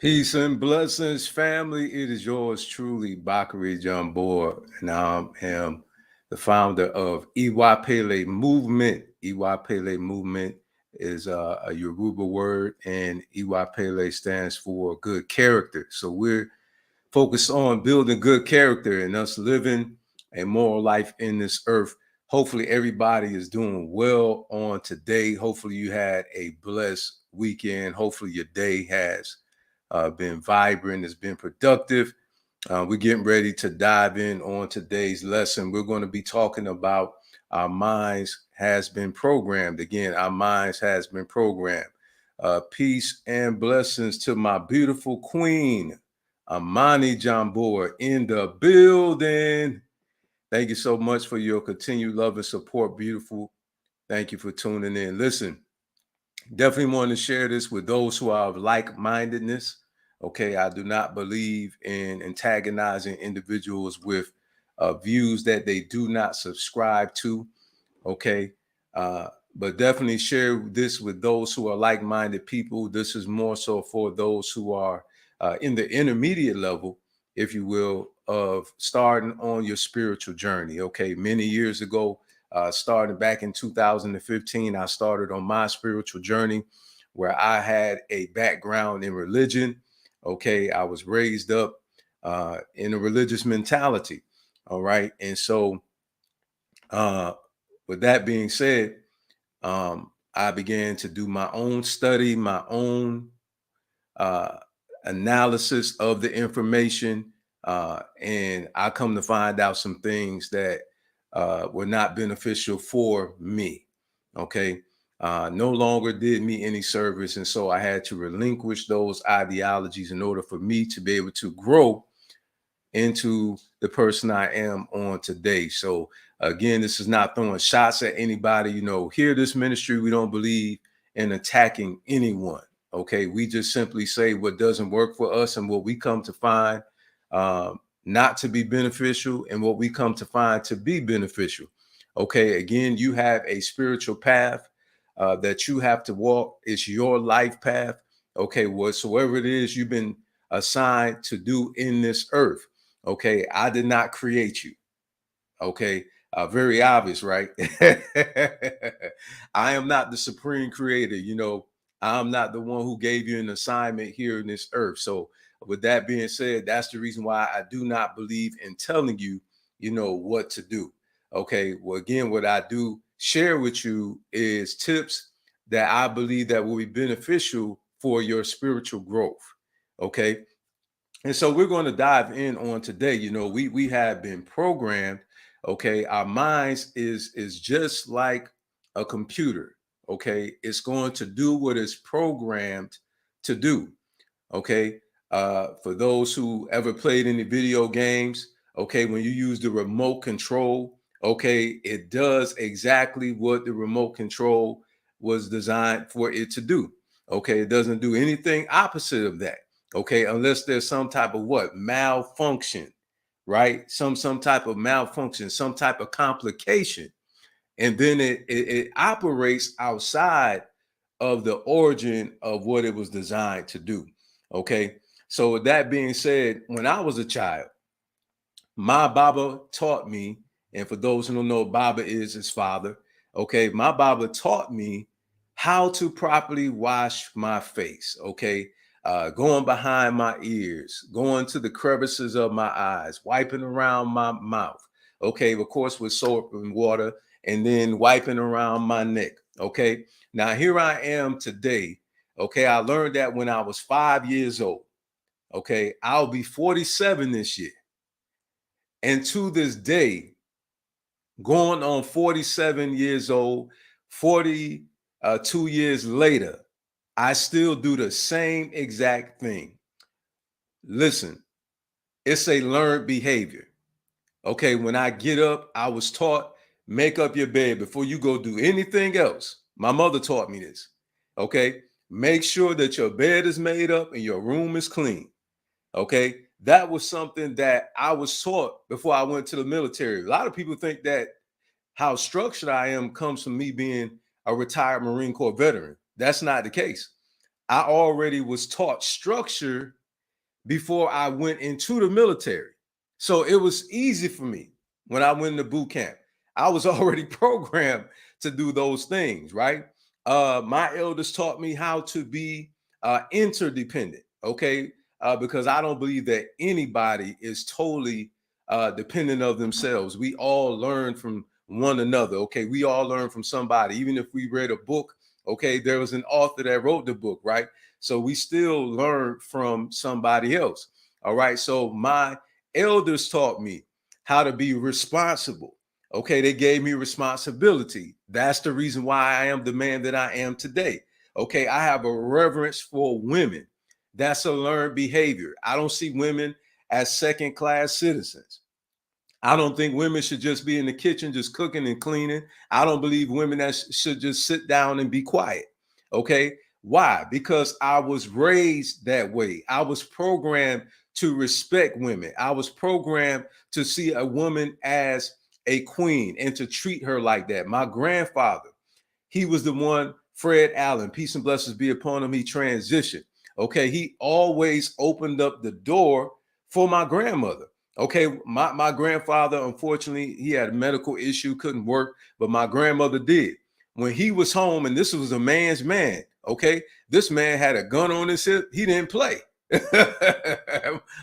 Peace and blessings, family. It is yours truly, Bockarie Jombor, and I am the founder of EY Pele Movement. EY Pele Movement is a Yoruba word, and EY Pele stands for good character. So we're focused on building good character and us living a moral life in this earth. Hopefully, everybody is doing well on today. Hopefully, you had a blessed weekend. Hopefully, your day has been vibrant, it's been productive. We're getting ready to dive in on today's lesson. We're going to be talking about our minds has been programmed. Again, our minds has been programmed. Peace and blessings to my beautiful queen, Amani Jombor, in the building. Thank you so much for your continued love and support, beautiful. Thank you for tuning in. Listen, definitely want to share this with those who are of like-mindedness. Okay, I do not believe in antagonizing individuals with views that they do not subscribe to. Okay, but definitely share this with those who are like-minded people. This is more so for those who are in the intermediate level, if you will, of starting on your spiritual journey. Okay, many years ago, starting back in 2015, I started on my spiritual journey where I had a background in religion. Okay, I was raised up in a religious mentality. All right, and so uh, with that being said, I began to do my own study, my own uh, analysis of the information, and I come to find out some things that were not beneficial for me. Okay, no longer did me any service, and so I had to relinquish those ideologies in order for me to be able to grow into the person I am on today. So again, this is not throwing shots at anybody. You know, here this ministry, we don't believe in attacking anyone. Okay, we just simply say what doesn't work for us and what we come to find not to be beneficial and what we come to find to be beneficial. Okay, again, you have a spiritual path that you have to walk. It's your life path. Okay, whatsoever it is you've been assigned to do in this earth. Okay, I did not create you. Okay, very obvious, right? I am not the supreme creator. You know, I'm not the one who gave you an assignment here in this earth. So, with that being said, that's the reason why I do not believe in telling you, you know, what to do. Okay, well, again, what I do share with you is tips that I believe that will be beneficial for your spiritual growth. Okay, and so we're going to dive in on today. You know, we have been programmed. Okay, our minds is just like a computer. Okay, it's going to do what it's programmed to do. Okay, for those who ever played any video games, okay, when you use the remote control, okay, it does exactly what the remote control was designed for it to do. Okay, it doesn't do anything opposite of that. Okay, unless there's some type of what malfunction, right? Some type of malfunction, some type of complication, and then it operates outside of the origin of what it was designed to do. Okay, so with that being said, when I was a child, my Baba taught me, and for those who don't know, Baba is his father. Okay, my Baba taught me how to properly wash my face. Okay, going behind my ears, going to the crevices of my eyes, wiping around my mouth. Okay, of course, with soap and water, and then wiping around my neck. Okay, now here I am today. Okay, I learned that when I was 5 years old. Okay, I'll be 47 this year. And to this day, going on 47 years old, 42 years later, I still do the same exact thing. Listen, it's a learned behavior. Okay, when I get up, I was taught make up your bed before you go do anything else. My mother taught me this. Okay, make sure that your bed is made up and your room is clean. Okay, that was something that I was taught before I went to the military. A lot of people think that how structured I am comes from me being a retired Marine Corps veteran. That's not the case. I already was taught structure before I went into the military. So it was easy for me when I went to boot camp. I was already programmed to do those things, right? My elders taught me how to be interdependent, okay? Because I don't believe that anybody is totally dependent of themselves. We all learn from one another, okay? We all learn from somebody. Even if we read a book, okay, there was an author that wrote the book, right? So we still learn from somebody else. All right. So my elders taught me how to be responsible. Okay. They gave me responsibility. That's the reason why I am the man that I am today. Okay. I have a reverence for women. That's a learned behavior. I don't see women as second class citizens. I don't think women should just be in the kitchen, just cooking and cleaning. I don't believe women that should just sit down and be quiet. Okay. Why? Because I was raised that way. I was programmed to respect women. I was programmed to see a woman as a queen and to treat her like that. My grandfather, he was the one, Fred Allen, peace and blessings be upon him. He transitioned. Okay. He always opened up the door for my grandmother. Okay. My grandfather, unfortunately, he had a medical issue, couldn't work, but my grandmother did. When he was home, and this was a man's man, okay, this man had a gun on his hip, he didn't play.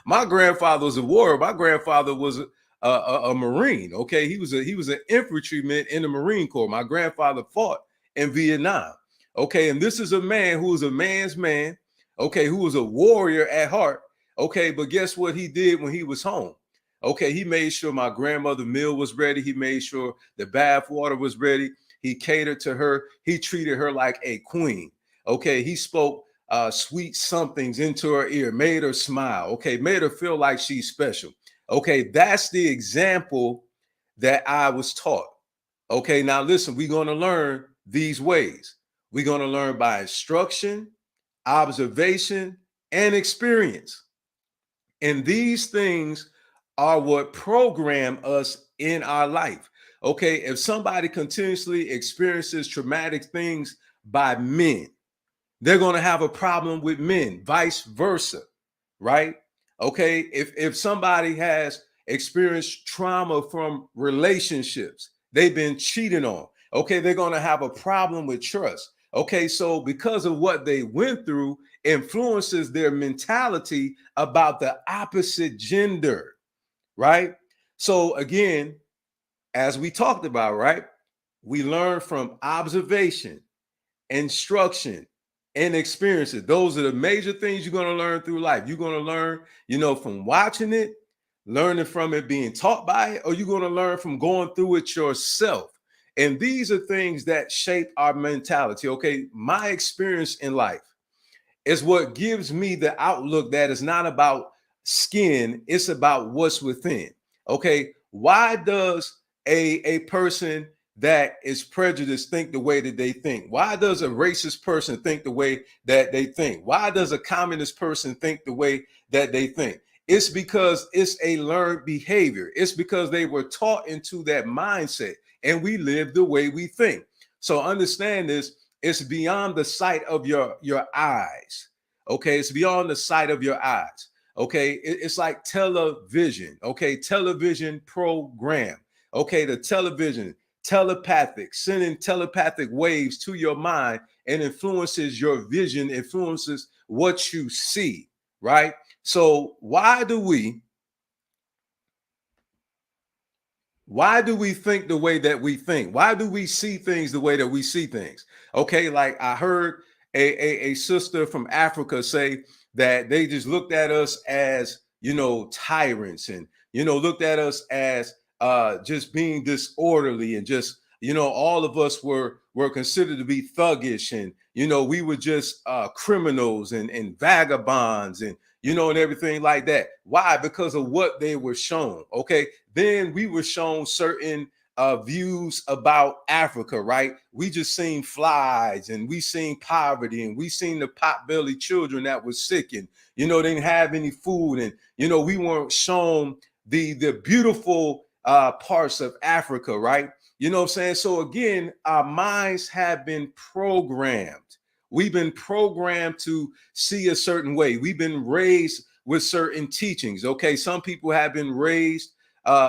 My grandfather was a warrior. My grandfather was a Marine. Okay, he was an infantryman in the Marine Corps. My grandfather fought in Vietnam. Okay, and this is a man who was a man's man. Okay, who was a warrior at heart. Okay, but guess what he did when he was home? Okay, he made sure my grandmother meal was ready. He made sure the bath water was ready. He catered to her. He treated her like a queen. Okay, he spoke sweet somethings into her ear, made her smile. Okay, made her feel like she's special. Okay, that's the example that I was taught. Okay, now listen, we're going to learn these ways. We're going to learn by instruction, observation, and experience. And these things are what program us in our life. Okay, if somebody continuously experiences traumatic things by men, they're going to have a problem with men, vice versa, right? Okay, if somebody has experienced trauma from relationships, they've been cheated on, okay, they're going to have a problem with trust. Okay, so because of what they went through influences their mentality about the opposite gender, right? So again, as we talked about, right, we learn from observation, instruction, and experiences. Those are the major things you're going to learn through life. You're going to learn, from watching it, learning from it, being taught by it, or you're going to learn from going through it yourself. And these are things that shape our mentality. Okay, my experience in life is what gives me the outlook that is not about skin, it's about what's within. Okay, why does a person that is prejudiced think the way that they think? Why does a racist person think the way that they think? Why does a communist person think the way that they think? It's because it's a learned behavior. It's because they were taught into that mindset and we live the way we think. So understand this, it's beyond the sight of your eyes. Okay, it's beyond the sight of your eyes. Okay, it's like television. Okay, television program. Okay, the television, telepathic, sending telepathic waves to your mind and influences your vision, influences what you see, right? So why do we think the way that we think? Why do we see things the way that we see things? Okay, like I heard a sister from Africa say that they just looked at us as, tyrants, and looked at us as just being disorderly, and just, all of us were considered to be thuggish, and we were just criminals and vagabonds, and everything like that. Why? Because of what they were shown. Okay, then we were shown certain views about Africa, right? We just seen flies, and we seen poverty, and we seen the pot-bellied children that was sick, and they didn't have any food, and we weren't shown the beautiful parts of Africa, right? You know what I'm saying? So again, our minds have been programmed We've been programmed to see a certain way. We've been raised with certain teachings. Okay, some people have been raised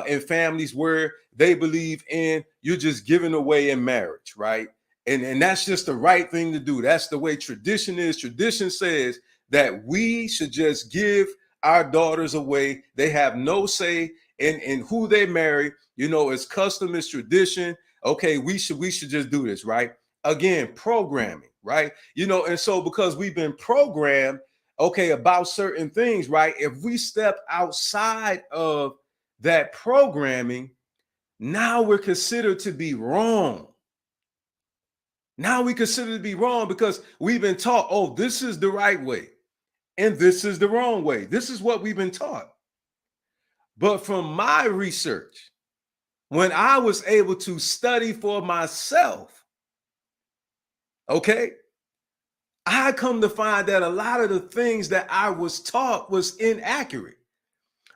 in families where they believe in you're just giving away in marriage, right? And that's just the right thing to do. That's the way tradition is. Tradition says that we should just give our daughters away. They have no say in who they marry. You know, it's custom, it's tradition. Okay, we should just do this, right? Again, programming, right? You know, and so because we've been programmed, okay, about certain things, right? If we step outside of that programming, now we're considered to be wrong. Now we consider to be wrong because we've been taught, oh, this is the right way and this is the wrong way. This is what we've been taught. But from my research, when I was able to study for myself, okay, I come to find that a lot of the things that I was taught was inaccurate.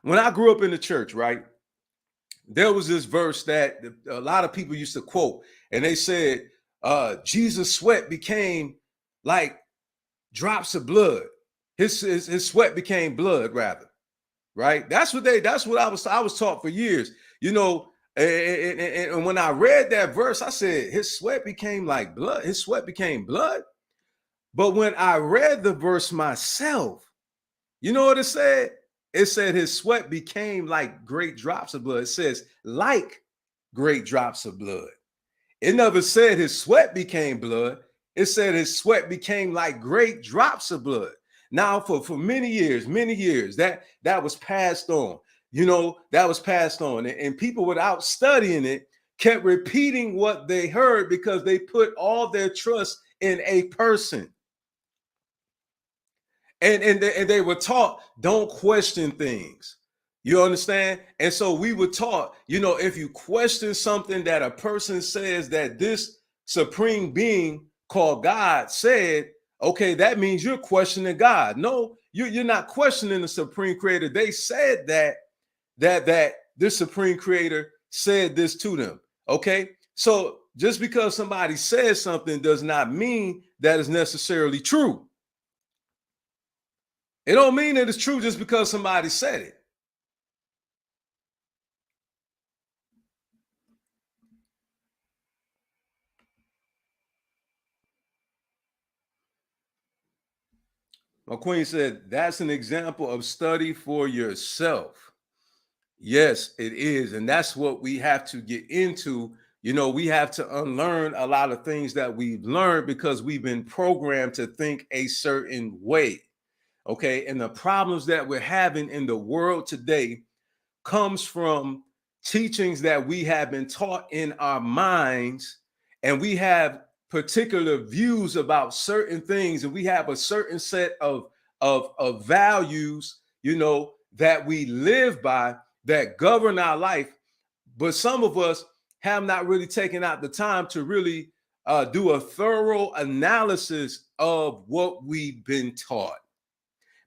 When I grew up in the church, right, there was this verse that a lot of people used to quote, and they said, Jesus' sweat became like drops of blood. His sweat became blood, rather, right? That's what I was taught for years, you know. And when I read that verse, I said, his sweat became like blood. His sweat became blood. But when I read the verse myself, you know what it said? It said his sweat became like great drops of blood. It says like great drops of blood. It never said his sweat became blood. It said his sweat became like great drops of blood. Now, for many years, that was passed on. You know, that was passed on. And people without studying it kept repeating what they heard because they put all their trust in a person. And they were taught, don't question things. You understand? And so we were taught, you know, if you question something that a person says that this supreme being called God said, okay, that means you're questioning God. No, you're not questioning the supreme creator. They said that this supreme creator said this to them. Okay. So just because somebody says something does not mean that it's necessarily true. It don't mean that it's true just because somebody said it. My queen said, that's an example of study for yourself. Yes, it is. And that's what we have to get into. You know, we have to unlearn a lot of things that we've learned because we've been programmed to think a certain way. Okay. And the problems that we're having in the world today comes from teachings that we have been taught in our minds, and we have particular views about certain things, and we have a certain set of values, you know, that we live by that govern our life. But some of us have not really taken out the time to really do a thorough analysis of what we've been taught,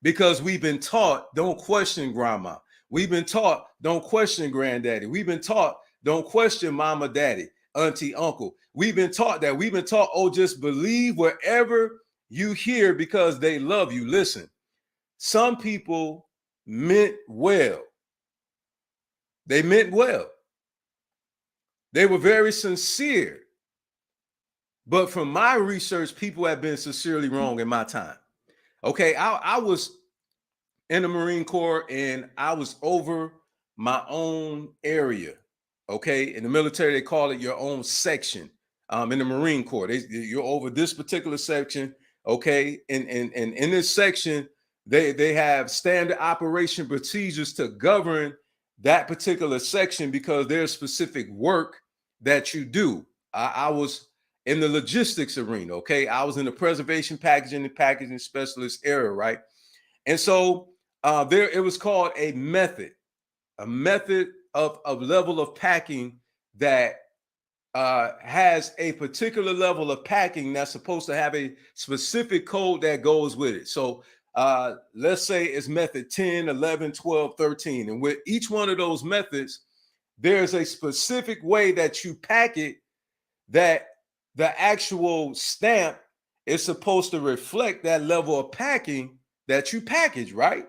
because we've been taught don't question grandma. We've been taught don't question granddaddy. We've been taught don't question mama, daddy, auntie, uncle. We've been taught that. We've been taught, oh, just believe whatever you hear because they love you. Listen, some people meant well. They meant well. They were very sincere. But from my research, people have been sincerely wrong in my time. Okay, I was in the Marine Corps and I was over my own area. Okay, in the military they call it your own section. In the Marine Corps, you're over this particular section. Okay, and in this section, they have standard operation procedures to govern that particular section because there's specific work that you do. I was in the logistics arena. Okay, I was in the preservation, packaging, and packaging specialist area, right? And so there it was called a method of level of packing that has a particular level of packing that's supposed to have a specific code that goes with it. So let's say it's method 10, 11, 12, 13. And with each one of those methods, there's a specific way that you pack it that the actual stamp it's supposed to reflect that level of packing that you package, right?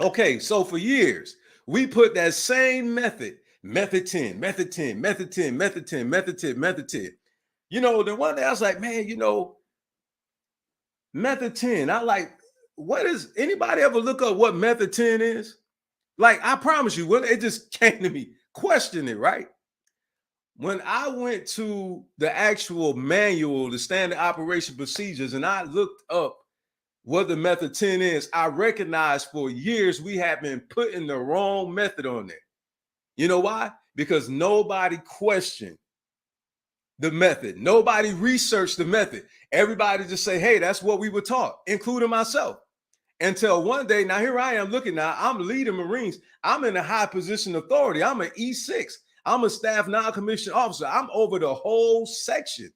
Okay, so for years, we put that same method 10, method 10, method 10, method 10, method 10, method 10. The one day I was like, man, method 10. I like, what is anybody ever look up what method 10 is? Like, I promise you, when it just came to me, question it, right? When I went to the actual manual, the standard operation procedures, and I looked up what the method 10 is, I recognized for years we have been putting the wrong method on there. You know why? Because nobody questioned the method. Nobody researched the method. Everybody just say, hey, that's what we were taught, including myself. Until one day, now here I am looking now, I'm leading Marines. I'm in a high position of authority. I'm an E6. I'm a staff non-commissioned officer. I'm over the whole section.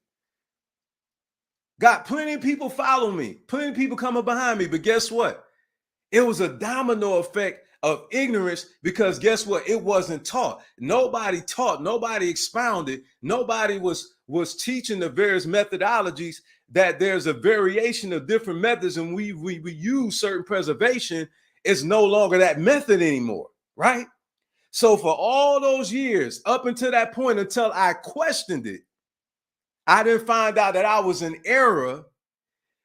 Got plenty of people following me, plenty of people coming behind me. But guess what? It was a domino effect of ignorance, because guess what? It wasn't taught. Nobody taught, nobody expounded, nobody was teaching the various methodologies, that there's a variation of different methods, and we use certain preservation. It's no longer that method anymore, right? So for all those years, up until that point, until I questioned it, I didn't find out that I was in error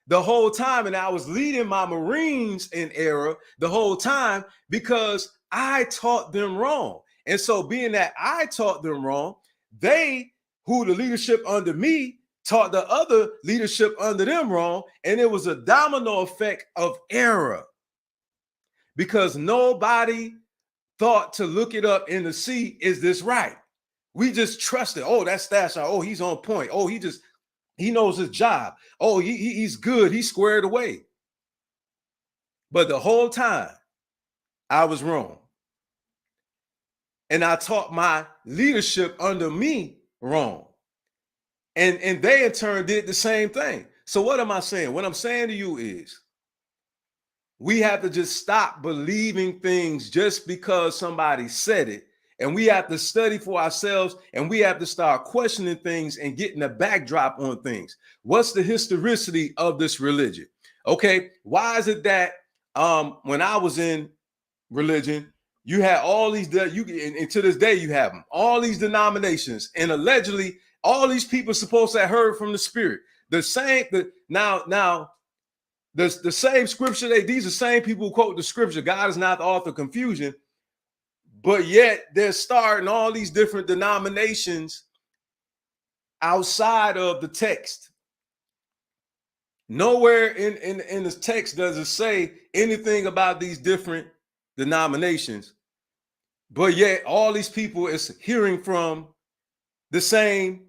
the whole time, and I was leading my Marines in error the whole time because I taught them wrong. And so being that I taught them wrong, they, who the leadership under me, taught the other leadership under them wrong. And it was a domino effect of error because nobody thought to look it up and to see, is this right? We just trusted. Oh, that's Stash. Oh, he's on point. Oh, he knows his job. Oh, he's good. He's squared away. But the whole time, I was wrong. And I taught my leadership under me wrong. And they in turn did the same thing. So what am I saying? What I'm saying to you is, we have to just stop believing things just because somebody said it. And we have to study for ourselves, and we have to start questioning things and getting a backdrop on things. What's the historicity of this religion? Okay, why is it that when I was in religion, you had all these, and to this day you have them, all these denominations, and allegedly all these people supposed to have heard from the Spirit. The same, the same scripture, these are the same people who quote the scripture, God is not the author of confusion. But yet they're starting all these different denominations outside of the text. Nowhere in the text does it say anything about these different denominations. But yet all these people is hearing from the same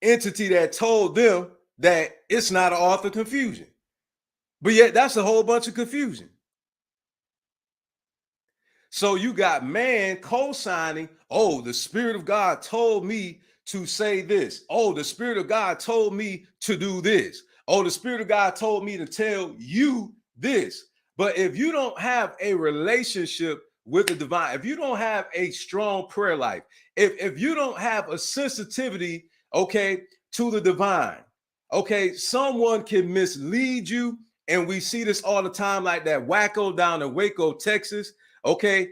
entity that told them that it's not an author of confusion. But yet that's a whole bunch of confusion. So you got man co-signing, oh, the Spirit of God told me to say this. Oh, the Spirit of God told me to do this. Oh, the Spirit of God told me to tell you this. But if you don't have a relationship with the divine, if you don't have a strong prayer life, if you don't have a sensitivity, okay, to the divine, okay, someone can mislead you. And we see this all the time, like that wacko down in Waco, Texas. Okay,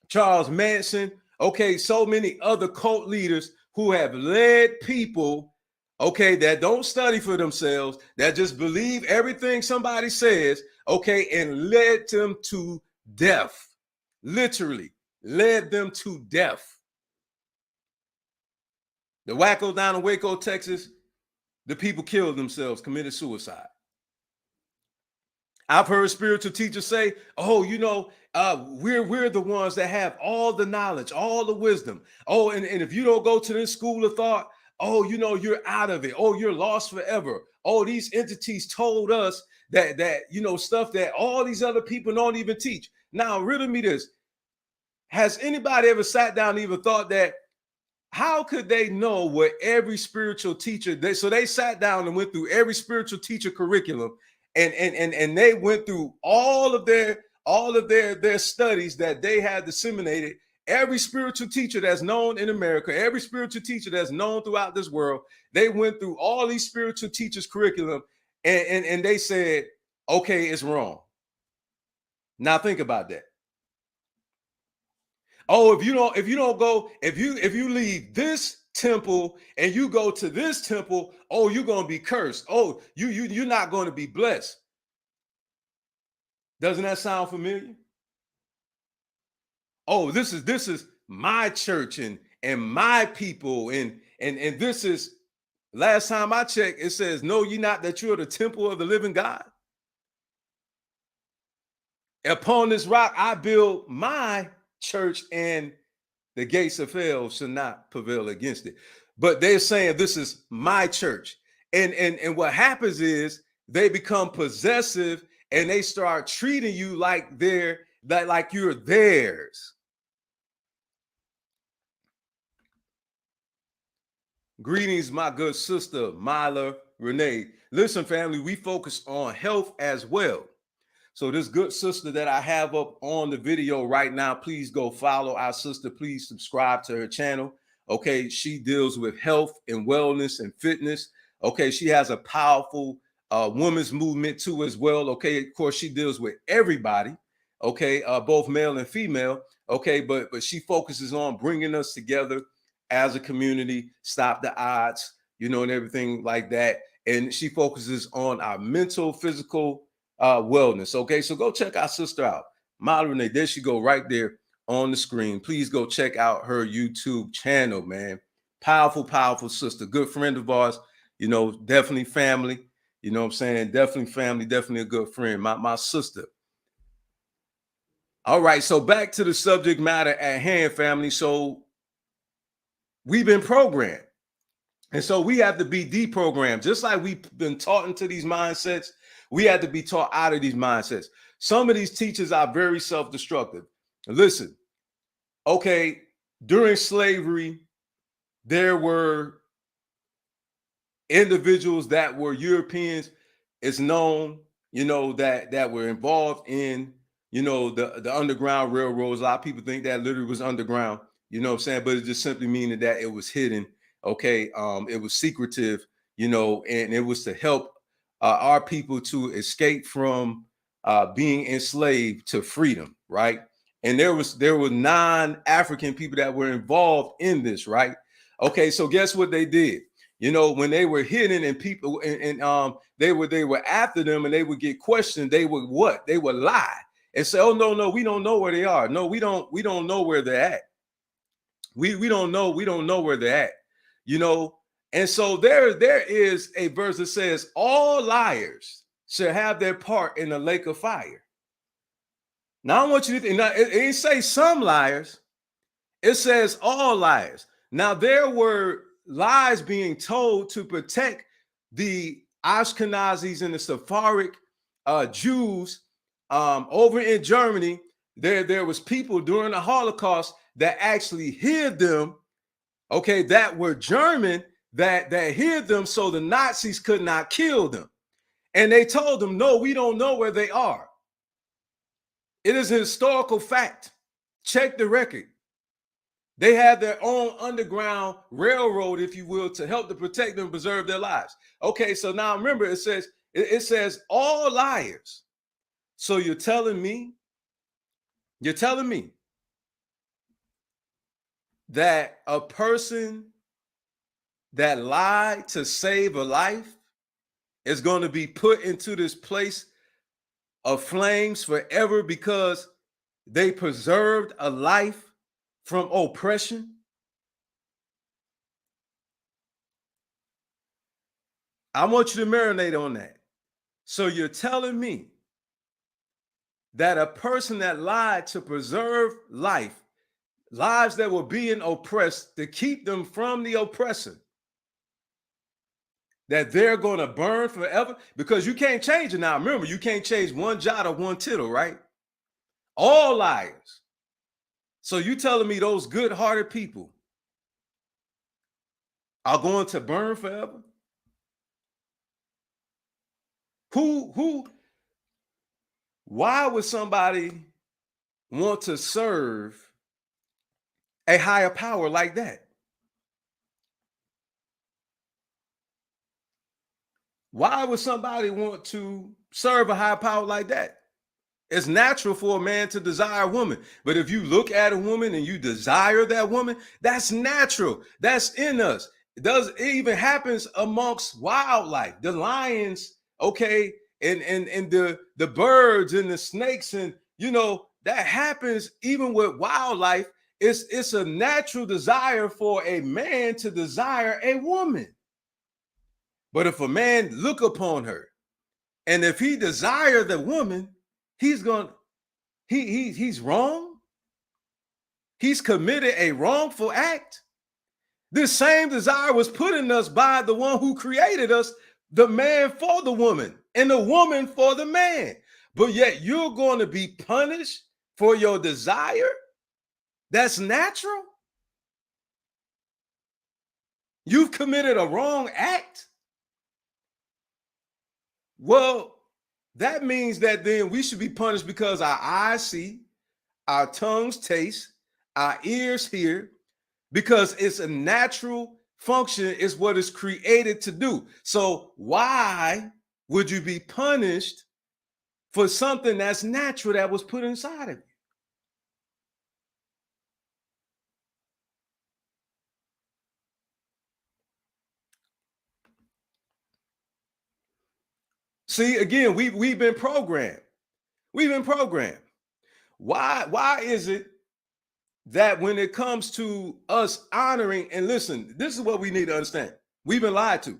Charles Manson. Okay, so many other cult leaders who have led people, okay, that don't study for themselves, that just believe everything somebody says, okay, and led them to death. Literally led them to death. The wacko down in Waco, Texas, the people killed themselves, committed suicide. I've heard spiritual teachers say, oh, we're the ones that have all the knowledge, all the wisdom. Oh, and if you don't go to this school of thought, oh, you're out of it. Oh, you're lost forever. Oh, these entities told us that stuff that all these other people don't even teach. Now, riddle me this. Has anybody ever sat down and even thought that, how could they know what every spiritual teacher, so they sat down and went through every spiritual teacher curriculum, and they went through all of their studies that they had disseminated, Every spiritual teacher that's known in America, every spiritual teacher that's known throughout this world, they went through all these spiritual teachers' curriculum, and they said, okay, it's wrong. Now think about that. Oh, if you don't go, if you leave this temple and you go to this temple, oh, you're gonna be cursed. Oh, you're not going to be blessed. Doesn't that sound familiar? Oh, this is my church and my people, and this is, last time I checked, it says, no, you're not, that you're the temple of the living God. Upon this rock I build my church, and the gates of hell shall not prevail against it. But they're saying this is my church. And what happens is they become possessive, and they start treating you like like you're theirs. Greetings, my good sister, Myla Renee. Listen, family, we focus on health as well. So this good sister that I have up on the video right now, please go follow our sister. Please subscribe to her channel. Okay, she deals with health and wellness and fitness. Okay, she has a powerful women's movement too as well. Okay, of course, she deals with everybody. Okay, both male and female. Okay, but she focuses on bringing us together as a community, stop the odds, and everything like that. And she focuses on our mental, physical wellness. Okay, so go check our sister out, Myla Renee. There she go, right there on the screen. Please go check out her YouTube channel, man. Powerful, powerful sister, good friend of ours. Definitely family. You know what I'm saying? Definitely family. Definitely a good friend. My sister. All right, so back to the subject matter at hand, family. So we've been programmed. And so we have to be deprogrammed. Just like we've been taught into these mindsets, we had to be taught out of these mindsets. Some of these teachers are very self-destructive. Listen, okay, during slavery, there were individuals that were Europeans. It's known, that were involved in, the Underground Railroads. A lot of people think that literally was underground, you know what I'm saying? But it just simply meaning that it was hidden. Okay. It was secretive, and it was to help our people to escape from being enslaved to freedom, right? And there were non-African people that were involved in this, right? Okay, so guess what they did? When they were hidden and people and they were after them, and they would get questioned, they would what? They would lie and say, "Oh no, we don't know where they are. No, we don't know where they're at. We don't know where they're at." And so there is a verse that says, "All liars shall have their part in the lake of fire." Now I want you to think. Now it ain't say some liars. It says all liars. Now, there were lies being told to protect the Ashkenazis and the Sephardic Jews over in Germany. There was people during the Holocaust that actually hid them, okay, that were German, that hid them so the Nazis could not kill them. And they told them, no, we don't know where they are. It is a historical fact. Check the record. They had their own underground railroad, if you will, to help to protect them, preserve their lives. Okay, so now remember, it says all liars. So you're telling me that a person that lied to save a life is going to be put into this place of flames forever because they preserved a life from oppression? I want you to marinate on that. So you're telling me that a person that lied to preserve life, lives that were being oppressed, to keep them from the oppressor, that they're going to burn forever? Because you can't change it now. Remember, you can't change one jot or one tittle, right? All liars. So you telling me those good-hearted people are going to burn forever? Why would somebody want to serve a higher power like that? Why would somebody want to serve a higher power like that? It's natural for a man to desire a woman. But if you look at a woman and you desire that woman, that's natural. That's in us. It even happens amongst wildlife. The lions, okay, and the birds and the snakes, and that happens even with wildlife. It's a natural desire for a man to desire a woman. But if a man look upon her, and if he desire the woman, he's going he's wrong. He's committed a wrongful act. This same desire was put in us by the one who created us, the man for the woman and the woman for the man. But yet you're going to be punished for your desire? That's natural? You've committed a wrong act? Well, that means that then we should be punished because our eyes see, our tongues taste, our ears hear, because it's a natural function, is what it's created to do. So why would you be punished for something that's natural that was put inside of you? See, again, we've been programmed. We've been programmed. Why is it that when it comes to us honoring, and listen, this is what we need to understand. We've been lied to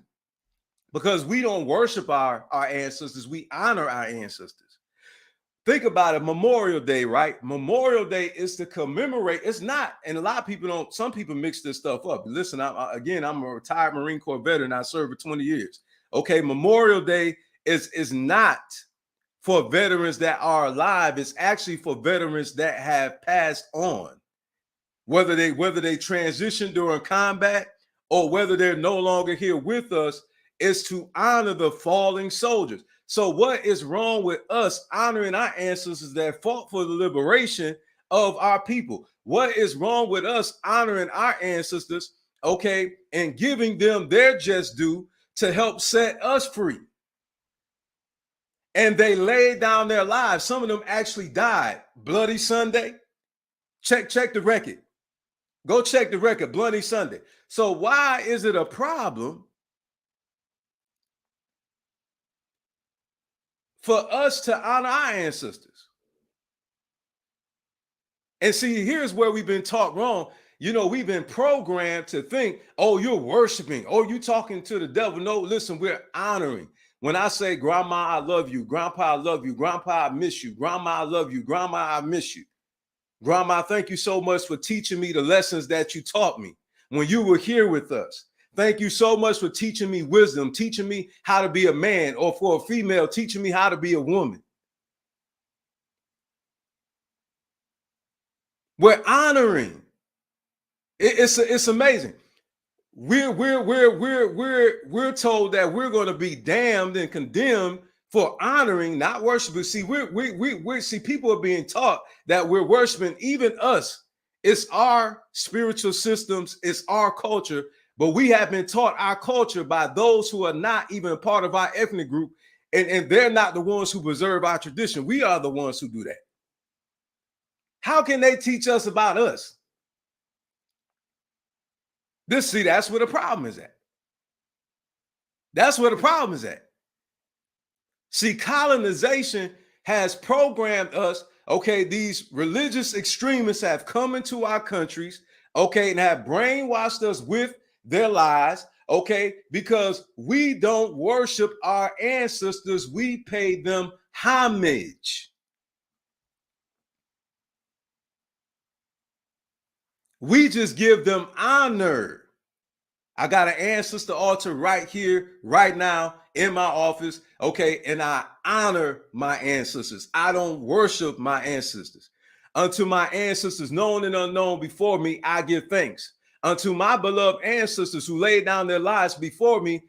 because we don't worship our ancestors. We honor our ancestors. Think about it. Memorial Day, right? Memorial Day is to commemorate. It's not, and a lot of people don't, some people mix this stuff up. Listen, I'm a retired Marine Corps veteran. I served for 20 years. Okay, Memorial Day is not for veterans that are alive. It's actually for veterans that have passed on. Whether they transition during combat or whether they're no longer here with us, is to honor the falling soldiers. So what is wrong with us honoring our ancestors that fought for the liberation of our people? What is wrong with us honoring our ancestors, okay, and giving them their just due to help set us free? And they laid down their lives. Some of them actually died. Bloody Sunday. Check the record. Go check the record. Bloody Sunday. So why is it a problem for us to honor our ancestors? And see, here's where we've been taught wrong. We've been programmed to think, oh, you're worshiping. Oh, you're talking to the devil. No, listen, we're honoring. When I say, Grandma, I love you. Grandpa, I love you. Grandpa, I miss you. Grandma, I love you. Grandma, I miss you. Grandma, thank you so much for teaching me the lessons that you taught me when you were here with us. Thank you so much for teaching me wisdom, teaching me how to be a man, or for a female, teaching me how to be a woman. We're honoring. It's amazing. We're told that we're going to be damned and condemned for honoring, not worshiping. See, see, people are being taught that we're worshiping, even us. It's our spiritual systems, it's our culture, but we have been taught our culture by those who are not even part of our ethnic group, and they're not the ones who preserve our tradition. We are the ones who do that. How can they teach us about us? That's where the problem is at. That's where the problem is at. See, colonization has programmed us. Okay, these religious extremists have come into our countries, okay, and have brainwashed us with their lies, okay, because we don't worship our ancestors. We pay them homage. We just give them honor. I got an ancestor altar right here, right now in my office, okay, and I honor my ancestors. I don't worship my ancestors. Unto my ancestors, known and unknown before me, I give thanks. Unto my beloved ancestors who laid down their lives before me,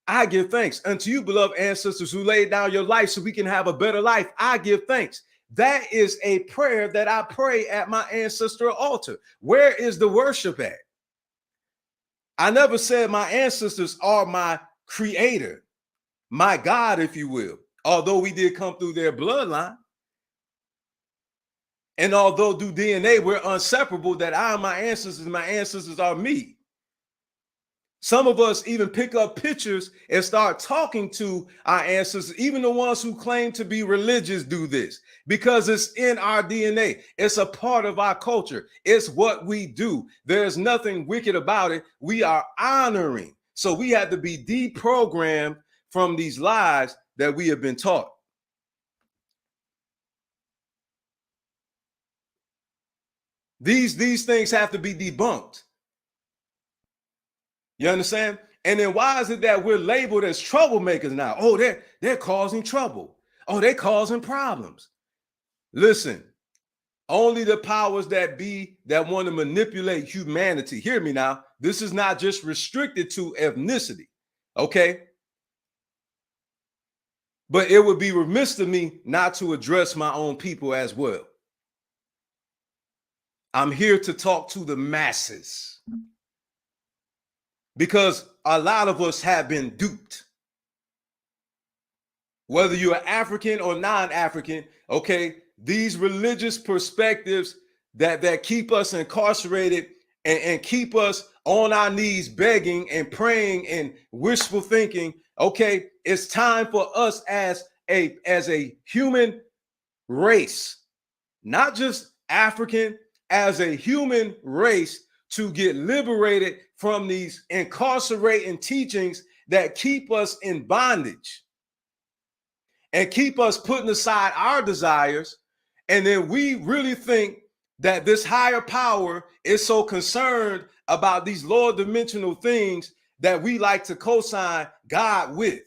I give thanks. Unto you, beloved ancestors who laid down your life so we can have a better life, I give thanks. That is a prayer that I pray at my ancestral altar. Where is the worship at? I never said my ancestors are my creator, my God, if you will, although we did come through their bloodline. And although through DNA, we're inseparable, that I am my ancestors are me. Some of us even pick up pictures and start talking to our ancestors. Even the ones who claim to be religious do this because it's in our DNA. It's a part of our culture. It's what we do. There's nothing wicked about it. We are honoring. So we have to be deprogrammed from these lies that we have been taught. These things have to be debunked. You understand? And then why is it that we're labeled as troublemakers now? Oh, they're causing trouble. Oh, they're causing problems. Listen, only the powers that be that want to manipulate humanity. Hear me now. This is not just restricted to ethnicity. Okay? But it would be remiss of me not to address my own people as well. I'm here to talk to the masses because a lot of us have been duped. Whether you're African or non-African, okay, these religious perspectives that keep us incarcerated and keep us on our knees begging and praying and wishful thinking, okay, it's time for us as a human race, not just African, as a human race to get liberated from these incarcerating teachings that keep us in bondage and keep us putting aside our desires. And then we really think that this higher power is so concerned about these lower dimensional things that we like to co-sign God with.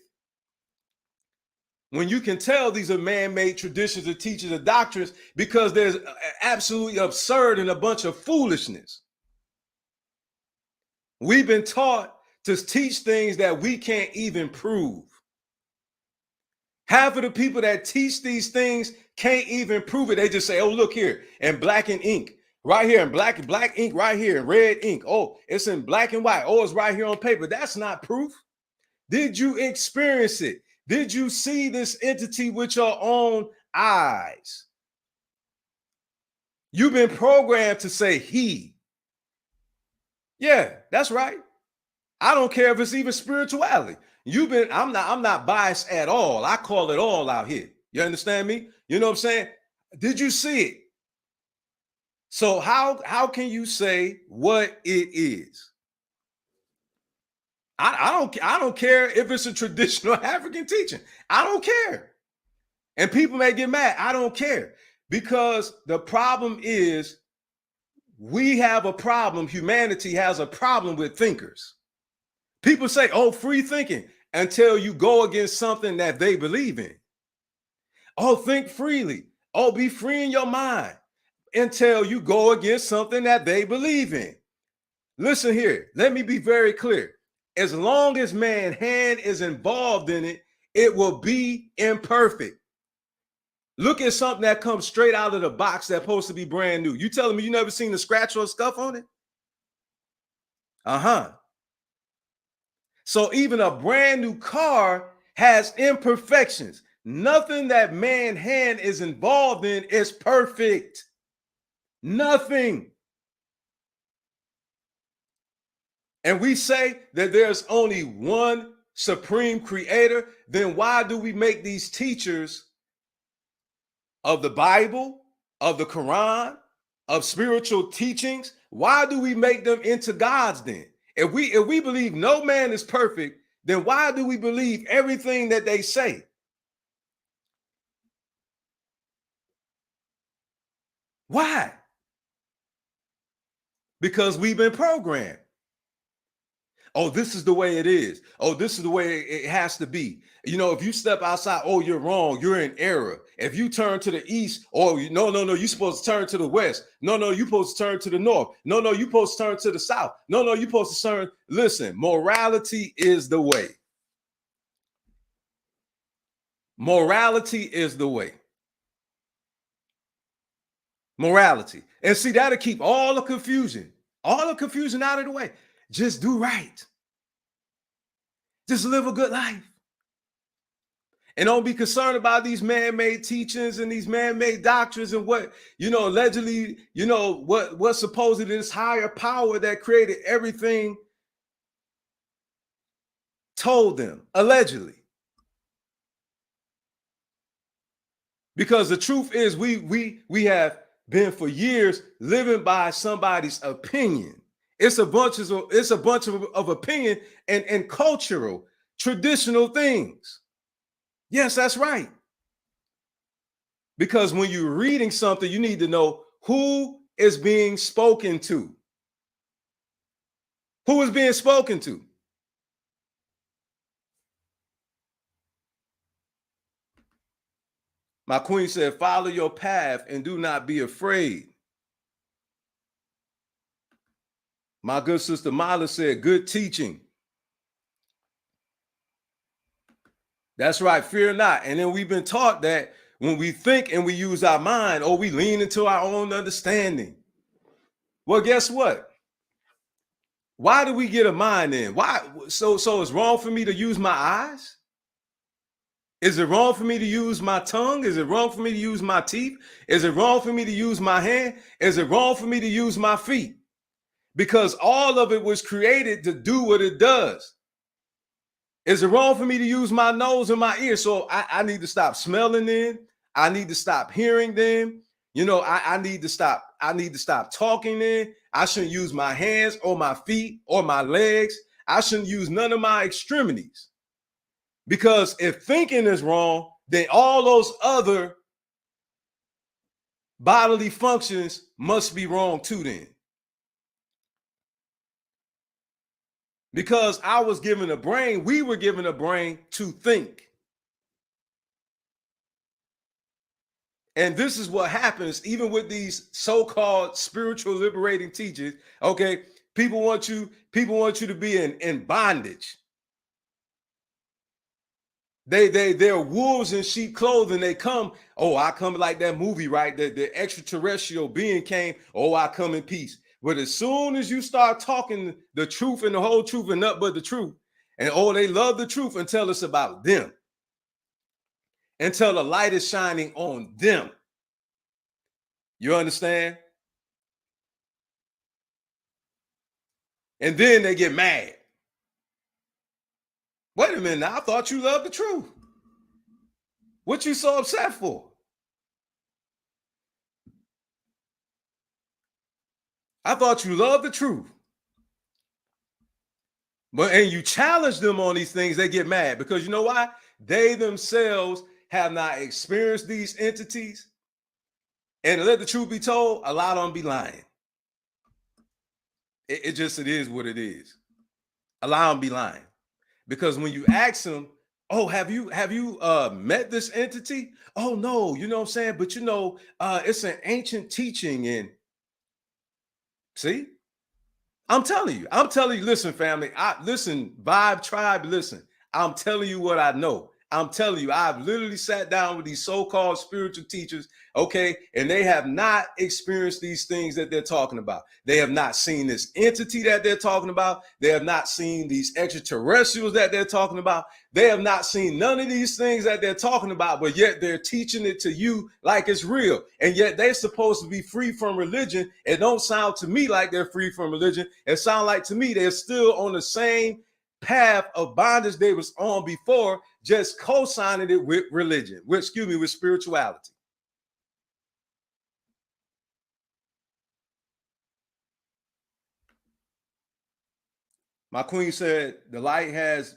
When you can tell these are man-made traditions or teachings or doctrines because there's absolutely absurd and a bunch of foolishness. We've been taught to teach things that we can't even prove. Half of the people that teach these things can't even prove it. They just say, oh, look here, in black and ink, right here, in black ink, right here, in red ink. Oh, it's in black and white. Oh, it's right here on paper. That's not proof. Did you experience it? Did you see this entity with your own eyes? You've been programmed to say he. Yeah, that's right. I don't care if it's even spirituality. I'm not biased at all. I call it all out here. You understand me? You know what I'm saying? Did you see it? So how can you say what it is? I don't care if it's a traditional African teaching. I don't care. And people may get mad. I don't care. Because the problem is we have a problem. Humanity has a problem with thinkers. People say, oh, free thinking, until you go against something that they believe in. Oh, think freely. Oh, be free in your mind, until you go against something that they believe in. Listen here. Let me be very clear. As long as man's hand is involved in it, it will be imperfect. Look at something that comes straight out of the box that's supposed to be brand new. You telling me you never seen the scratch or scuff on it? Uh-huh. So even a brand new car has imperfections. Nothing that man's hand is involved in is perfect. Nothing. And we say that there's only one supreme creator. Then why do we make these teachers of the Bible, of the Quran, of spiritual teachings? Why do we make them into gods then? If we believe no man is perfect, then why do we believe everything that they say? Why? Because we've been programmed. Oh, this is the way it is. Oh, this is the way it has to be. You know, if you step outside, oh, you're wrong. You're in error. If you turn to the east, oh, no, you're supposed to turn to the west. No, you're supposed to turn to the north. No, you're supposed to turn to the south. No, you're supposed to turn. Listen, morality is the way. Morality is the way. Morality. And see, that'll keep all the confusion out of the way. Just do right. Just live a good life. And don't be concerned about these man-made teachings and these man-made doctrines and what, allegedly, what supposedly this higher power that created everything told them, allegedly. Because the truth is we have been for years living by somebody's opinion. It's a bunch of opinion and cultural, traditional things. Yes, that's right. Because when you're reading something, you need to know who is being spoken to. Who is being spoken to? My queen said, follow your path and do not be afraid. My good sister Mala said, good teaching. That's right, fear not. And then we've been taught that when we think and we use our mind, or we lean into our own understanding. Well, guess what? Why do we get a mind in? Why? So it's wrong for me to use my eyes? Is it wrong for me to use my tongue? Is it wrong for me to use my teeth? Is it wrong for me to use my hand? Is it wrong for me to use my feet? Because all of it was created to do what it does. Is it wrong for me to use my nose and my ears? So I need to stop smelling them. I need to stop hearing them. I need to stop talking then. I shouldn't use my hands or my feet or my legs. I shouldn't use none of my extremities. Because if thinking is wrong, then all those other bodily functions must be wrong too then. Because I was given a brain, we were given a brain to think. And this is what happens even with these so-called spiritual liberating teachers. Okay, people want you to be in bondage. They're wolves in sheep clothing. They come, I come like that movie, right? The extraterrestrial being came, I come in peace. But as soon as you start talking the truth and the whole truth and nothing but the truth, and they love the truth until it's about them, until the light is shining on them. You understand? And then they get mad. Wait a minute, I thought you loved the truth. What you so upset for? I thought you loved the truth. And you challenge them on these things, they get mad because you know why? They themselves have not experienced these entities. And to let the truth be told, a lot of them be lying. It is what it is. A lot of them be lying. Because when you ask them, have you met this entity? Oh no, you know what I'm saying? But it's an ancient teaching. And see, I'm telling you, listen, family. Listen, Vibe Tribe, listen. I'm telling you what I know. I'm telling you, I've literally sat down with these so-called spiritual teachers, okay, and they have not experienced these things that they're talking about. They have not seen this entity that they're talking about. They have not seen these extraterrestrials that they're talking about. They have not seen none of these things that they're talking about, but yet they're teaching it to you like it's real. And yet they're supposed to be free from religion. It don't sound to me like they're free from religion. It sounds like to me they're still on the same path of bondage they was on before, just co-signing it with religion, with spirituality. My queen said the light has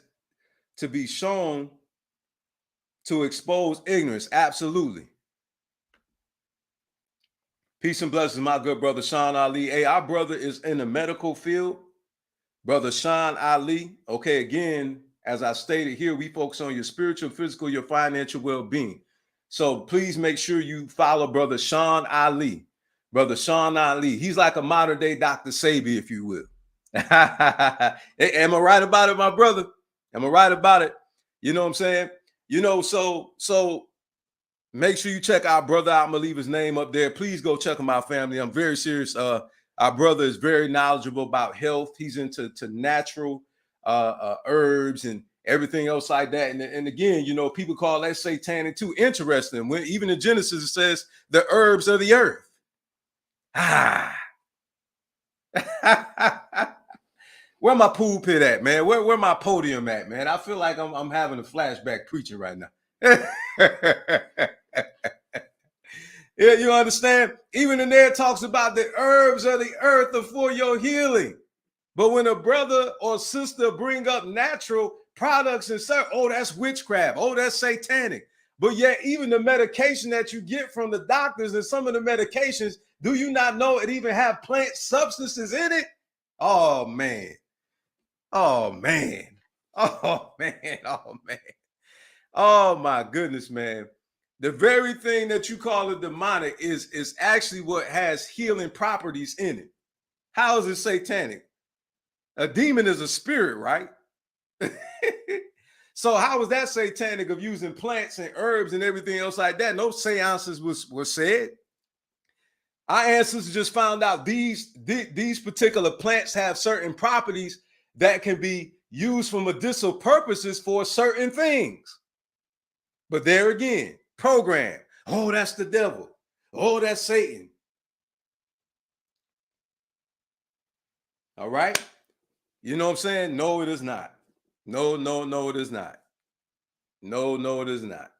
to be shown to expose ignorance. Absolutely. Peace and blessings, my good brother Sean Ali. Hey, our brother is in the medical field. Brother Sean Ali. Okay, again, as I stated here, we focus on your spiritual, physical, your financial well-being. So please make sure you follow Brother Sean Ali. Brother Sean Ali. He's like a modern day Dr. Sabi, if you will. Am I right about it, my brother? Am I right about it? You know what I'm saying? So Make sure you check our brother out. I'm gonna leave his name up there. Please go check him out, family. I'm very serious. Our brother is very knowledgeable about health. He's into natural herbs and everything else like that. And again, you know, people call that satanic too. Interesting. When even in Genesis it says the herbs of the earth. Ah. Where my pool pit at, man? Where my podium at, man? I feel like I'm having a flashback preaching right now. Yeah, you understand? Even in there, it talks about the herbs of the earth are for your healing. But when a brother or sister bring up natural products and say, oh, that's witchcraft, oh, that's satanic. But yet, even the medication that you get from the doctors and some of the medications, do you not know it even have plant substances in it? Oh, man. Oh, man. Oh, man. Oh, man. Oh, my goodness, man. The very thing that you call it demonic is actually what has healing properties in it. How is it satanic? A demon is a spirit, right? So how was that satanic of using plants and herbs and everything else like that? No seances were said. Our ancestors just found out these particular plants have certain properties that can be used for medicinal purposes for certain things. But there again, program. Oh, that's the devil. Oh, that's Satan. All right. You know what I'm saying? No, it is not. No, it is not. No, it is not.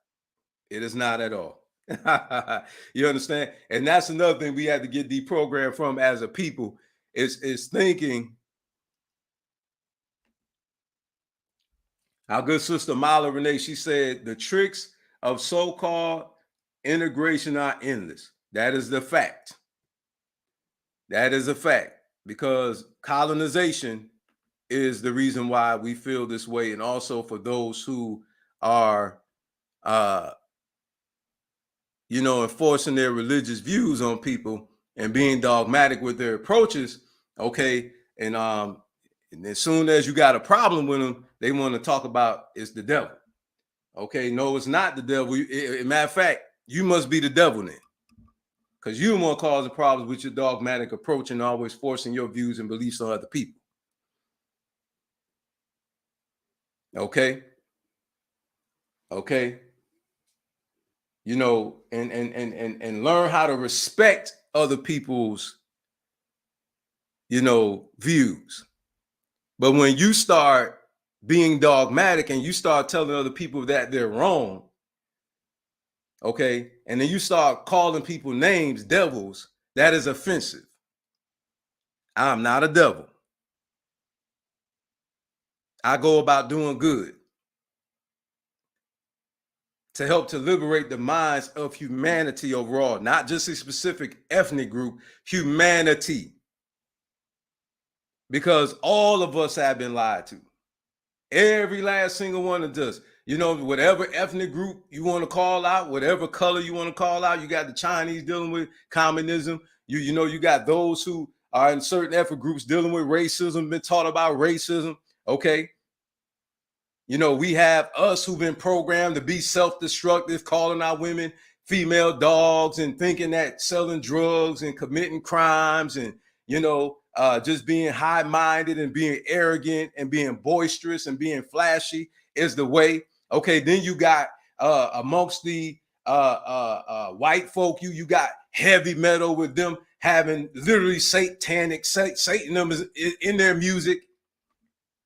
It is not at all. You understand? And that's another thing we have to get deprogrammed from as a people is thinking. Our good sister Mala Renee, she said the tricks of so-called integration are endless. That is the fact. That is a fact, because colonization is the reason why we feel this way. And also for those who are enforcing their religious views on people and being dogmatic with their approaches. Okay. And as soon as you got a problem with them, they want to talk about it's the devil. Okay. No, it's not the devil. Matter of fact, you must be the devil then, because you want to cause the problems with your dogmatic approach and always forcing your views and beliefs on other people. Okay. You know, and learn how to respect other people's, views. But when you start being dogmatic and you start telling other people that they're wrong, okay, and then you start calling people names, devils, that is offensive. I'm not a devil. I go about doing good to help to liberate the minds of humanity overall, not just a specific ethnic group, humanity. Because all of us have been lied to. Every last single one of us. You know, whatever ethnic group you want to call out, whatever color you want to call out, you got the Chinese dealing with communism. You got those who are in certain ethnic groups dealing with racism, been taught about racism. Okay. You know, we have us who've been programmed to be self-destructive, calling our women female dogs and thinking that selling drugs and committing crimes and, just being high-minded and being arrogant and being boisterous and being flashy is the way. Okay, then you got amongst the white folk, you got heavy metal with them having literally satanic, Satanism is in their music.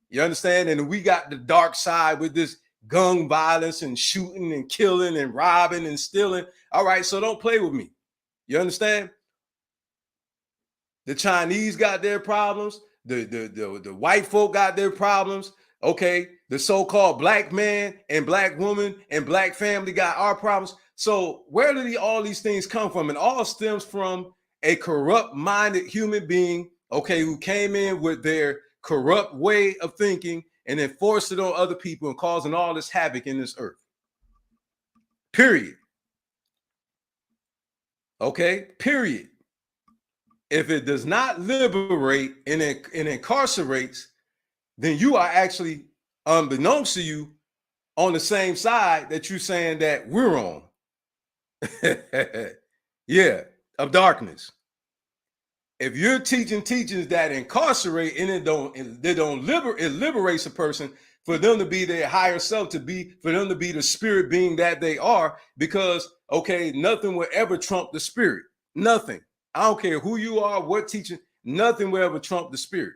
You understand? And we got the dark side with this gun violence and shooting and killing and robbing and stealing. All right, so don't play with me. You understand? The Chinese got their problems. The white folk got their problems. Okay, the so-called black man and black woman and black family got our problems. So where do all these things come from? And all stems from a corrupt-minded human being, okay, who came in with their corrupt way of thinking and then forced it on other people and causing all this havoc in this earth. Period. Okay, period. If it does not liberate and incarcerates, then you are actually, unbeknownst to you, on the same side that you're saying that we're on. Yeah, of darkness. If you're teaching teachings that incarcerate and it liberates a person for them to be their higher self, for them to be the spirit being that they are, because okay, nothing will ever trump the spirit. Nothing. I don't care who you are, what teaching, nothing will ever trump the spirit.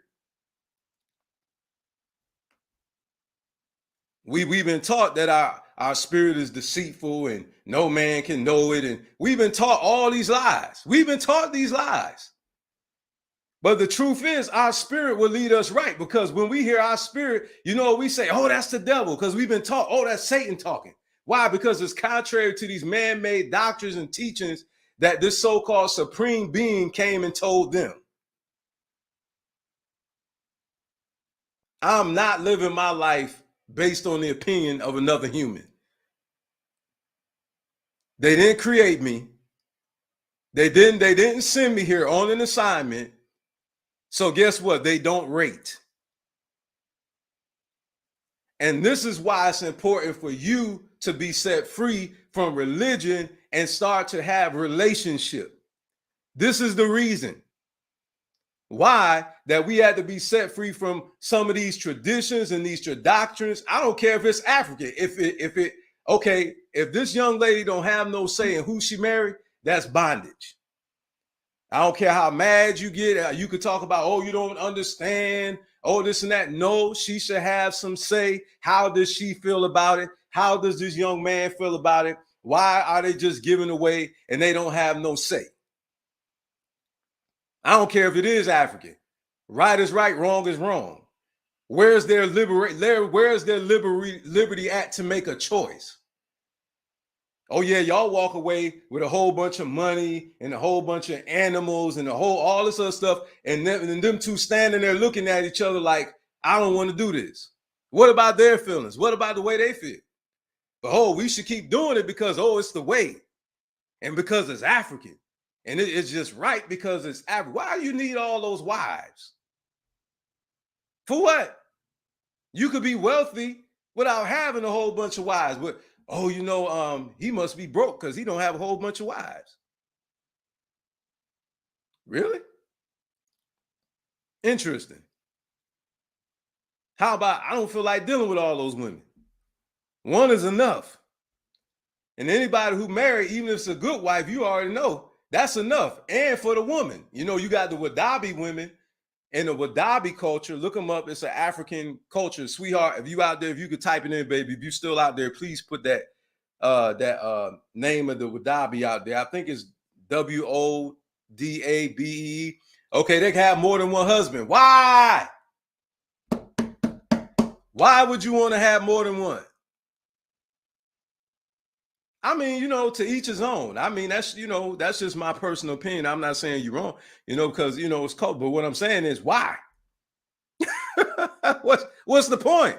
We've been taught that our spirit is deceitful and no man can know it, and we've been taught all these lies. We've been taught these lies. But the truth is, our spirit will lead us right, because when we hear our spirit, we say, oh, that's the devil, because we've been taught, oh, that's Satan talking. Why? Because it's contrary to these man-made doctrines and teachings that this so-called supreme being came and told them. I'm not living my life based on the opinion of another human. They didn't create me. They didn't send me here on an assignment. So guess what? They don't rate. And this is why it's important for you to be set free from religion and start to have relationship. This is the reason why that we had to be set free from some of these traditions and these doctrines. I don't care if it's African. If this young lady don't have no say in who she married, that's bondage. I don't care how mad you get. You could talk about, oh, you don't understand, oh, this and that. No, she should have some say. How does she feel about it? How does this young man feel about it? Why are they just giving away and they don't have no say? I don't care if it is African. Right is right, wrong is wrong. Where's their liberty at to make a choice? Oh yeah, y'all walk away with a whole bunch of money and a whole bunch of animals and all this other stuff, and them two standing there looking at each other like, I don't want to do this. What about their feelings? What about the way they feel? But oh, we should keep doing it because it's the way, and because it's African, and it's just right because it's African. Why do you need all those wives? For what? You could be wealthy without having a whole bunch of wives. But he must be broke because he don't have a whole bunch of wives. Really? Interesting. How about I don't feel like dealing with all those women? One is enough. And anybody who married, even if it's a good wife, you already know that's enough. And for the woman, you got the Wadabi women and the Wadabi culture. Look them up. It's an African culture, sweetheart. If you out there, if you could type it in, baby, if you still out there, please put that name of the Wadabi out there. I think it's Wodabe. Okay, they can have more than one husband. Why? Why would you want to have more than one? I mean, to each his own. I mean, that's just my personal opinion. I'm not saying you're wrong, because it's cold. But what I'm saying is, why? What's the point?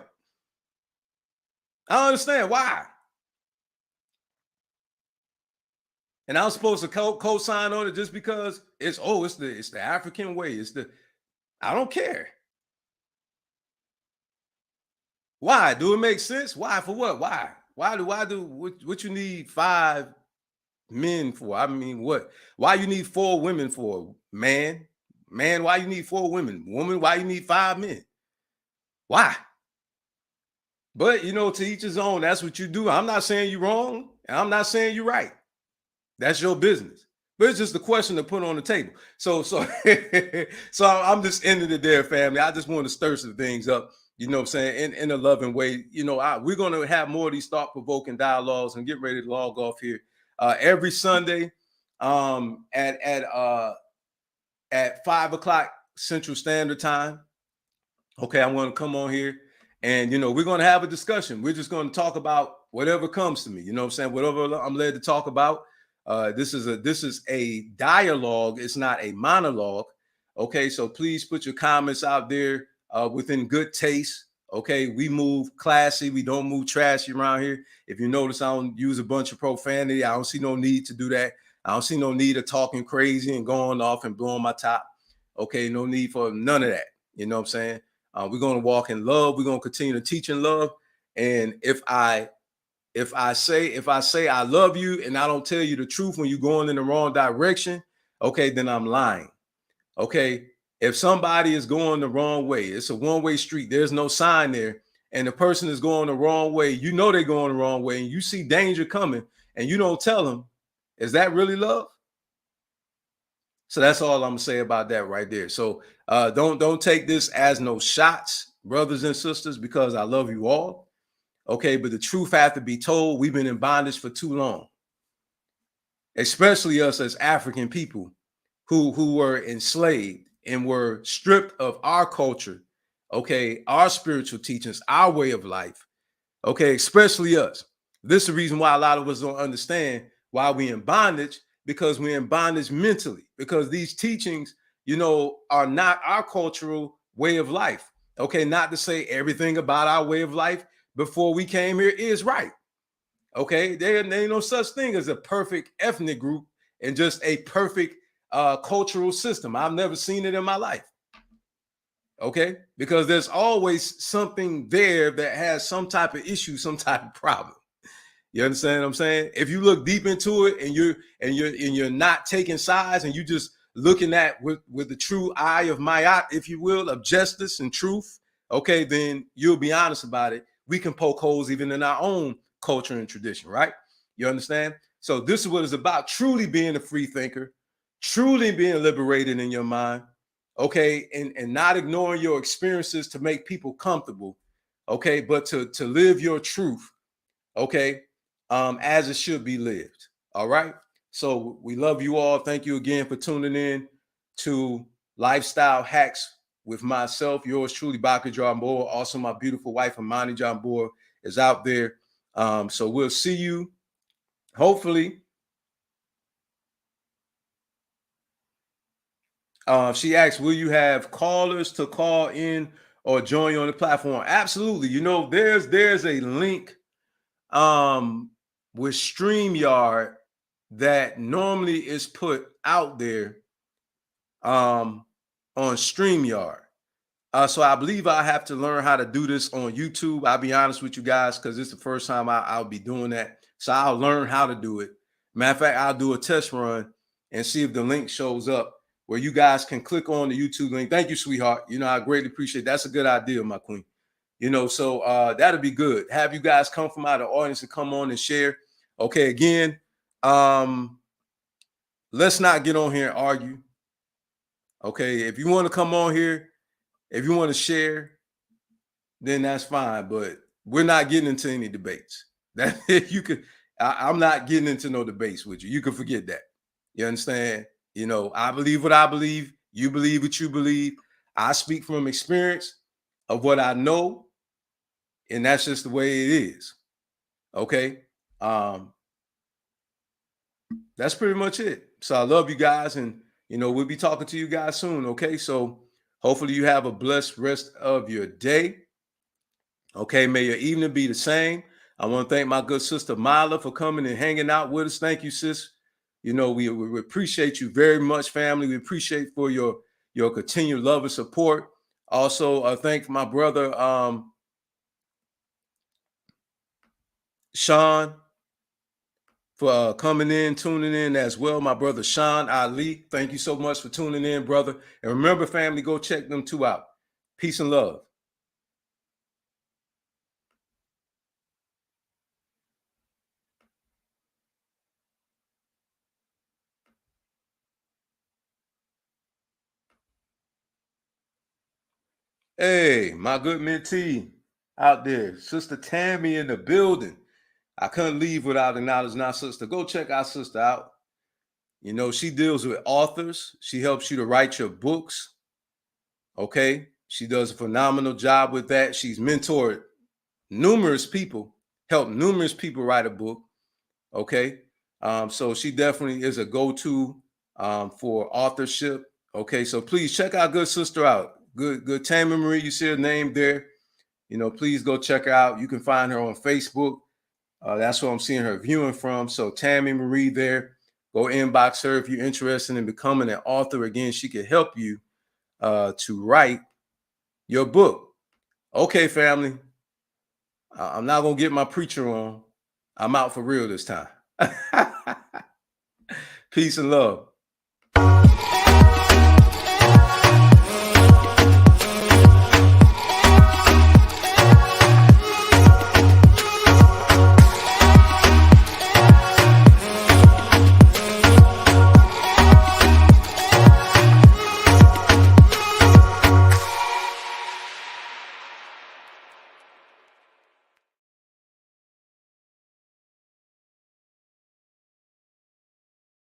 I don't understand why. And I'm supposed to co-sign on it just because it's the African way. I don't care. Why? Do it make sense? Why? For what? Why? Why do what you need 5 men for? I mean, what? Why you need 4 women for? Man, why you need 4 women? Woman, why you need 5 men? Why? But to each his own. That's what you do. I'm not saying you're wrong, and I'm not saying you're right. That's your business. But it's just a question to put on the table. So so I'm just ending it there, family. I just want to stir some things up, what I'm saying, in a loving way. We're going to have more of these thought-provoking dialogues and get ready to log off here every Sunday at 5:00 Central Standard Time. Okay, I'm going to come on here and we're going to have a discussion. We're just going to talk about whatever comes to me. You know what I'm saying? Whatever I'm led to talk about. This is a dialogue. It's not a monologue. Okay, so please put your comments out there within good taste. Okay, we move classy. We don't move trashy around here. If you notice, I don't use a bunch of profanity. I don't see no need to do that. I don't see no need of talking crazy and going off and blowing my top. Okay, no need for none of that. You know what I'm saying? We're going to walk in love. We're going to continue to teach in love. And if I If I say I love you and I don't tell you the truth when you're going in the wrong direction, okay, then I'm lying. Okay. If somebody is going the wrong way, it's a one-way street, there's no sign there, and the person is going the wrong way, you know they're going the wrong way, and you see danger coming and you don't tell them, is that really love? So that's all I'm gonna say about that right there. So don't take this as no shots, brothers and sisters, because I love you all. Okay, but the truth has to be told. We've been in bondage for too long, especially us as African people who were enslaved and were stripped of our culture, okay, our spiritual teachings, our way of life, okay, especially us. This is the reason why a lot of us don't understand why we in bondage, because we're in bondage mentally, because these teachings, are not our cultural way of life. Okay, not to say everything about our way of life before we came here is right. Okay, there ain't no such thing as a perfect ethnic group and just a perfect cultural system. I've never seen it in my life. Okay, because there's always something there that has some type of issue, some type of problem. You understand what I'm saying? If you look deep into it and you're not taking sides and you just looking at with the true eye of Mayat, if you will, of justice and truth, okay, then you'll be honest about it. We can poke holes even in our own culture and tradition, right? You understand? So this is what it's about: truly being a free thinker, truly being liberated in your mind, okay, and not ignoring your experiences to make people comfortable, okay, but to live your truth, okay, as it should be lived. All right. So we love you all. Thank you again for tuning in to Lifestyle Hacks with myself, yours truly, Bockarie Jombor. Also, my beautiful wife, Amani Jombor, is out there. So we'll see you, hopefully. She asked, will you have callers to call in or join you on the platform? Absolutely. There's a link with StreamYard that normally is put out there on StreamYard. So I believe I have to learn how to do this on YouTube. I'll be honest with you guys, because it's the first time I'll be doing that. So I'll learn how to do it. Matter of fact, I'll do a test run and see if the link shows up where you guys can click on the YouTube link. Thank you, sweetheart. I greatly appreciate it. That's a good idea, my queen. So that'll be good. Have you guys come from out of the audience and come on and share. Okay, again, let's not get on here and argue. Okay, if you want to come on here, if you want to share, then that's fine. But we're not getting into any debates. That you could, I'm not getting into no debates with you. You can forget that. You understand? I believe what I believe. You believe what you believe. I speak from experience of what I know, and that's just the way it is. Okay. That's pretty much it. So I love you guys, and we'll be talking to you guys soon. Okay. So hopefully you have a blessed rest of your day. Okay, may your evening be the same. I want to thank my good sister Mila for coming and hanging out with us. Thank you, sis. We appreciate you very much, family. We appreciate for your continued love and support. Also, thank my brother Sean for coming in, tuning in as well. My brother Sean Ali, thank you so much for tuning in, brother. And remember, family, go check them two out. Peace and love. Hey, my good mentee out there, Sister Tammy in the building. I couldn't leave without acknowledging our sister. Go check our sister out. She deals with authors. She helps you to write your books. Okay. She does a phenomenal job with that. She's mentored numerous people, helped numerous people write a book. Okay. So she definitely is a go-to for authorship. Okay. So please check our good sister out. Good Tammy Marie. You see her name there. Please go check her out. You can find her on Facebook. That's where I'm seeing her viewing from. So Tammy Marie there, go inbox her if you're interested in becoming an author. Again, she can help you to write your book. Okay, family. I'm not going to get my preacher on. I'm out for real this time. Peace and love.